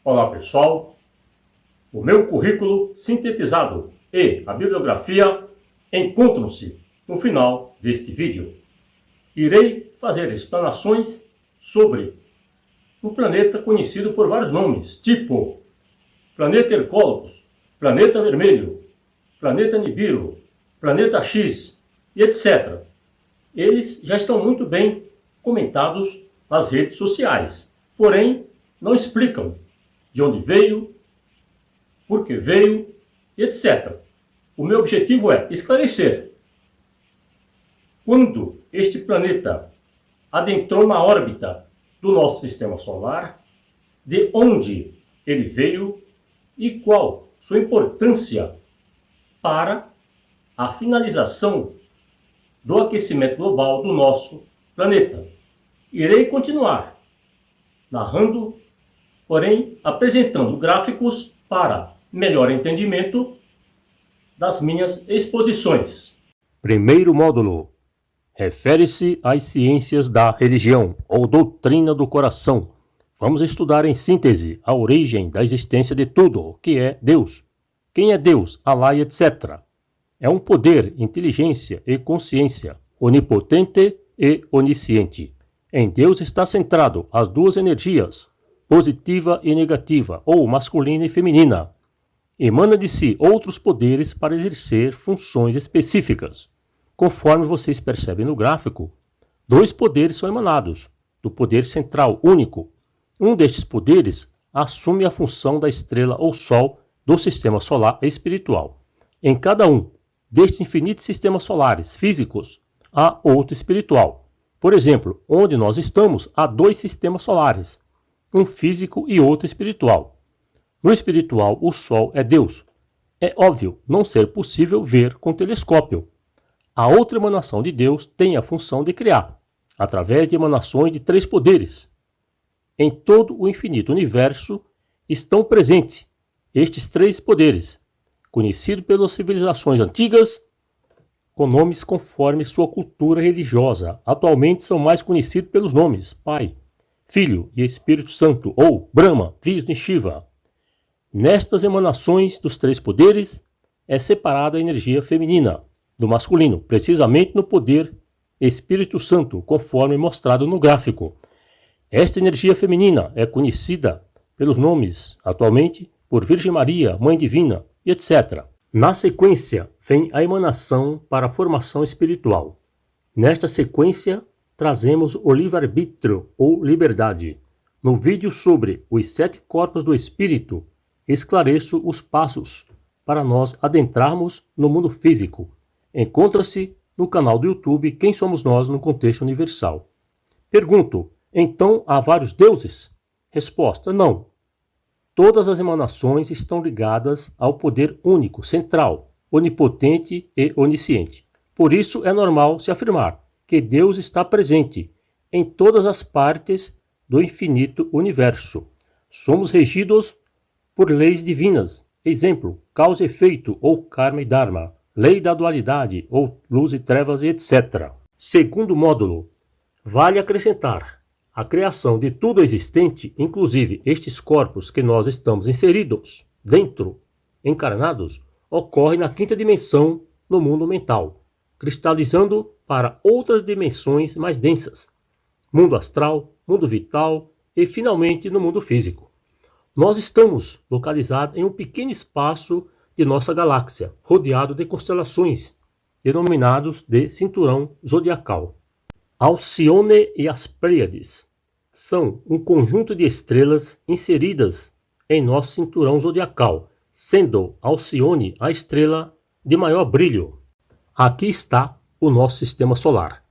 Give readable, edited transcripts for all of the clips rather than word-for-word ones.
Olá pessoal, o meu currículo sintetizado e a bibliografia encontram-se no final deste vídeo. Irei fazer explanações sobre um planeta conhecido por vários nomes, tipo Planeta Hercólogos, Planeta Vermelho, Planeta Nibiru, Planeta X e etc. Eles já estão muito bem comentados nas redes sociais, porém não explicam de onde veio, por que veio, etc. O meu objetivo é esclarecer quando este planeta adentrou na órbita do nosso sistema solar, de onde ele veio e qual sua importância para a finalização do aquecimento global do nosso planeta. Irei continuar narrando, porém apresentando gráficos para melhor entendimento das minhas exposições. Primeiro módulo. Refere-se às ciências da religião ou doutrina do coração. Vamos estudar em síntese a origem da existência de tudo, o que é Deus. Quem é Deus, Alá e etc. É um poder, inteligência e consciência, onipotente e onisciente. Em Deus está centrado as duas energias, positiva e negativa, ou masculina e feminina. Emana de si outros poderes para exercer funções específicas. Conforme vocês percebem no gráfico, dois poderes são emanados, do poder central único. Um destes poderes assume a função da estrela ou sol do sistema solar espiritual. Em cada um destes infinitos sistemas solares físicos, há outro espiritual. Por exemplo, onde nós estamos, há dois sistemas solares, um físico e outro espiritual. No espiritual, o Sol é Deus. É óbvio não ser possível ver com telescópio. A outra emanação de Deus tem a função de criar, através de emanações de três poderes. Em todo o infinito universo estão presentes estes três poderes, conhecidos pelas civilizações antigas, com nomes conforme sua cultura religiosa. Atualmente são mais conhecidos pelos nomes Pai, Filho e Espírito Santo, ou Brahma, Vishnu e Shiva. Nestas emanações dos três poderes é separada a energia feminina do masculino, precisamente no poder Espírito Santo, conforme mostrado no gráfico. Esta energia feminina é conhecida pelos nomes, atualmente, por Virgem Maria, Mãe Divina e etc. Na sequência, vem a emanação para a formação espiritual. Nesta sequência, trazemos o livre-arbítrio ou liberdade. No vídeo sobre os 7 corpos do espírito, esclareço os passos para nós adentrarmos no mundo físico. Encontra-se no canal do YouTube Quem Somos Nós no Contexto Universal. Pergunto, então há vários deuses? Resposta, não. Todas as emanações estão ligadas ao poder único, central, onipotente e onisciente. Por isso é normal se afirmar que Deus está presente em todas as partes do infinito universo. Somos regidos por leis divinas, exemplo, causa e efeito ou karma e dharma, lei da dualidade ou luz e trevas e etc. Segundo módulo, vale acrescentar a criação de tudo existente, inclusive estes corpos que nós estamos inseridos dentro, encarnados, ocorre na quinta dimensão no mundo mental, cristalizando para outras dimensões mais densas, mundo astral, mundo vital e finalmente no mundo físico. Nós estamos localizados em um pequeno espaço de nossa galáxia, rodeado de constelações, denominados de cinturão zodiacal. Alcione e as Pleiades são um conjunto de estrelas inseridas em nosso cinturão zodiacal, sendo Alcione a estrela de maior brilho. Aqui está o nosso sistema solar.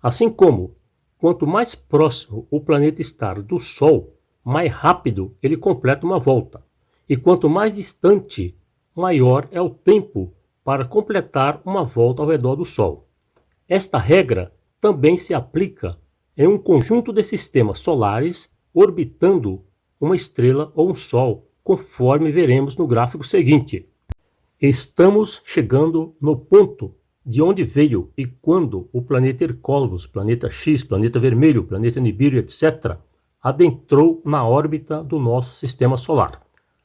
Assim como, quanto mais próximo o planeta está do Sol, mais rápido ele completa uma volta. E quanto mais distante, maior é o tempo para completar uma volta ao redor do Sol. Esta regra também se aplica em um conjunto de sistemas solares orbitando uma estrela ou um Sol, conforme veremos no gráfico seguinte. Estamos chegando no ponto de onde veio e quando o planeta Hercólogos, planeta X, planeta Vermelho, planeta Nibiru, etc., adentrou na órbita do nosso sistema solar.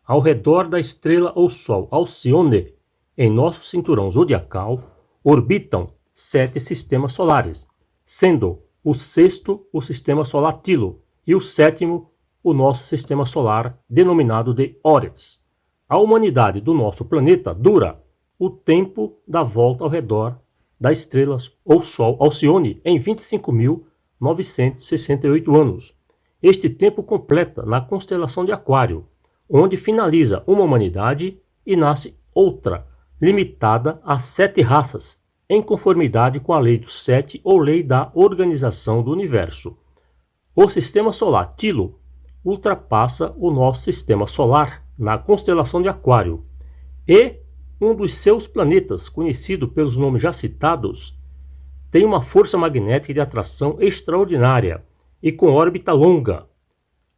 Ao redor da estrela ou Sol Alcione, em nosso cinturão zodiacal, orbitam 7 sistemas solares, sendo o sexto o sistema solar Tilo e o sétimo o nosso sistema solar denominado de Órides. A humanidade do nosso planeta dura o tempo da volta ao redor da estrela ou Sol Alcione em 25.968 anos. Este tempo completa na constelação de Aquário, onde finaliza uma humanidade e nasce outra, limitada a 7 raças, em conformidade com a lei dos 7 ou lei da organização do universo. O sistema solar Tilo ultrapassa o nosso sistema solar na constelação de Aquário e um dos seus planetas, conhecido pelos nomes já citados, tem uma força magnética de atração extraordinária e com órbita longa.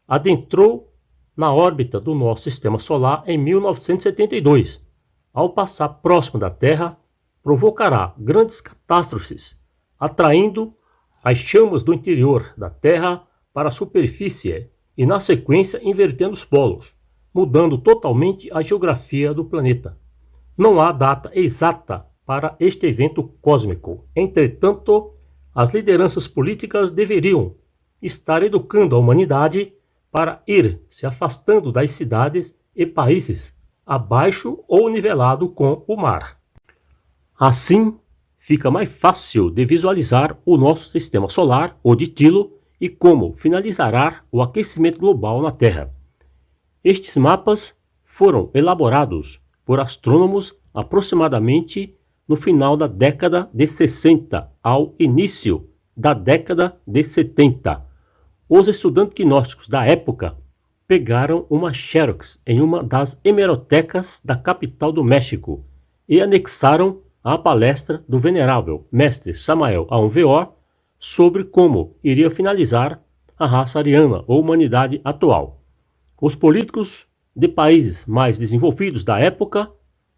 Adentrou na órbita do nosso sistema solar em 1972. Ao passar próximo da Terra, provocará grandes catástrofes, atraindo as chamas do interior da Terra para a superfície e, na sequência, invertendo os polos, mudando totalmente a geografia do planeta. Não há data exata para este evento cósmico. Entretanto, as lideranças políticas deveriam estar educando a humanidade para ir se afastando das cidades e países abaixo ou nivelado com o mar. Assim, fica mais fácil de visualizar o nosso sistema solar, o de Tilo, e como finalizará o aquecimento global na Terra. Estes mapas foram elaborados por astrônomos aproximadamente no final da década de 60 ao início da década de 70. Os estudantes gnósticos da época pegaram uma xerox em uma das hemerotecas da capital do México e anexaram a palestra do venerável mestre Samael Aun Weor sobre como iria finalizar a raça ariana ou humanidade atual. Os políticos de países mais desenvolvidos da época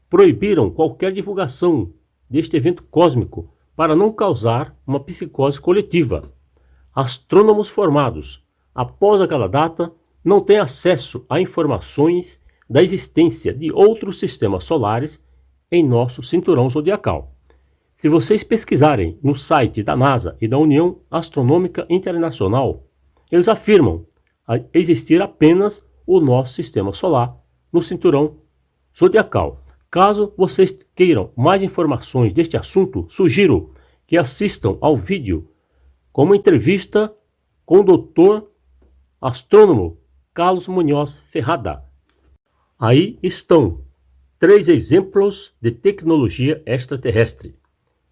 proibiram qualquer divulgação deste evento cósmico para não causar uma psicose coletiva. Astrônomos formados após aquela data não têm acesso a informações da existência de outros sistemas solares em nosso cinturão zodiacal. Se vocês pesquisarem no site da NASA e da União Astronômica Internacional, eles afirmam existir apenas o nosso sistema solar no cinturão zodiacal. Caso vocês queiram mais informações deste assunto, sugiro que assistam ao vídeo com uma entrevista com o Dr. Astrônomo Carlos Munhoz Ferrada. Aí estão 3 exemplos de tecnologia extraterrestre.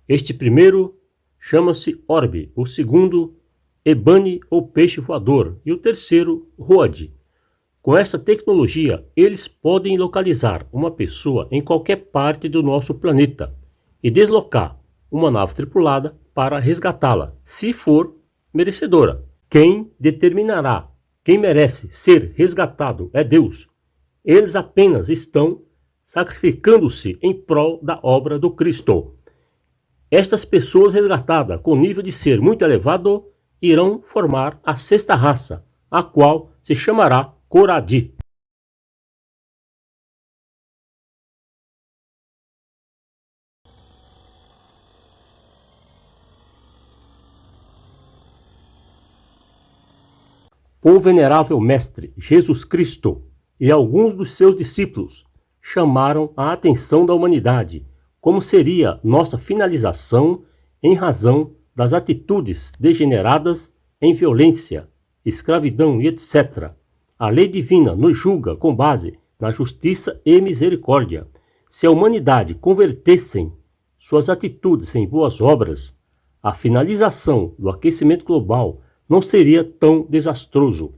Este primeiro chama-se Orbe, o segundo Ebane ou peixe voador e o terceiro Road. Com essa tecnologia, eles podem localizar uma pessoa em qualquer parte do nosso planeta e deslocar uma nave tripulada para resgatá-la, se for merecedora. Quem determinará quem merece ser resgatado é Deus. Eles apenas estão sacrificando-se em prol da obra do Cristo. Estas pessoas resgatadas com nível de ser muito elevado irão formar a 6ª raça, a qual se chamará Coradi. O venerável mestre Jesus Cristo e alguns dos seus discípulos chamaram a atenção da humanidade como seria nossa finalização em razão das atitudes degeneradas em violência, escravidão e etc. A lei divina nos julga com base na justiça e misericórdia. Se a humanidade convertessem suas atitudes em boas obras, a finalização do aquecimento global não seria tão desastroso,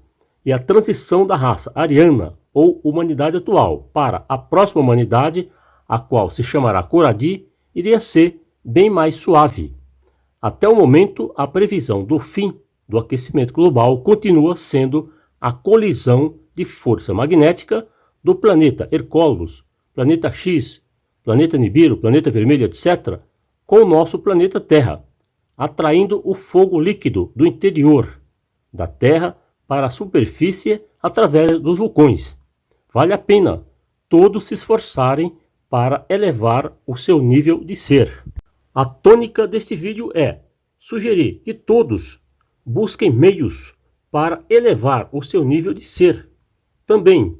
e a transição da raça ariana ou humanidade atual para a próxima humanidade, a qual se chamará Coradi, iria ser bem mais suave. Até o momento, a previsão do fim do aquecimento global continua sendo a colisão de força magnética do planeta Hercólogos, planeta X, planeta Nibiru, planeta Vermelho, etc., com o nosso planeta Terra, atraindo o fogo líquido do interior da Terra para a superfície através dos vulcões. Vale a pena todos se esforçarem para elevar o seu nível de ser. A tônica deste vídeo é sugerir que todos busquem meios para elevar o seu nível de ser. Também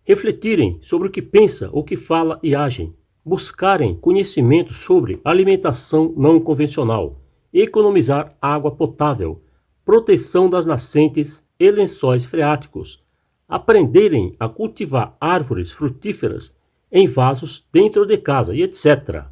refletirem sobre o que pensa, o que fala e agem. Buscarem conhecimento sobre alimentação não convencional, economizar água potável, proteção das nascentes e lençóis freáticos, aprenderem a cultivar árvores frutíferas em vasos dentro de casa e etc.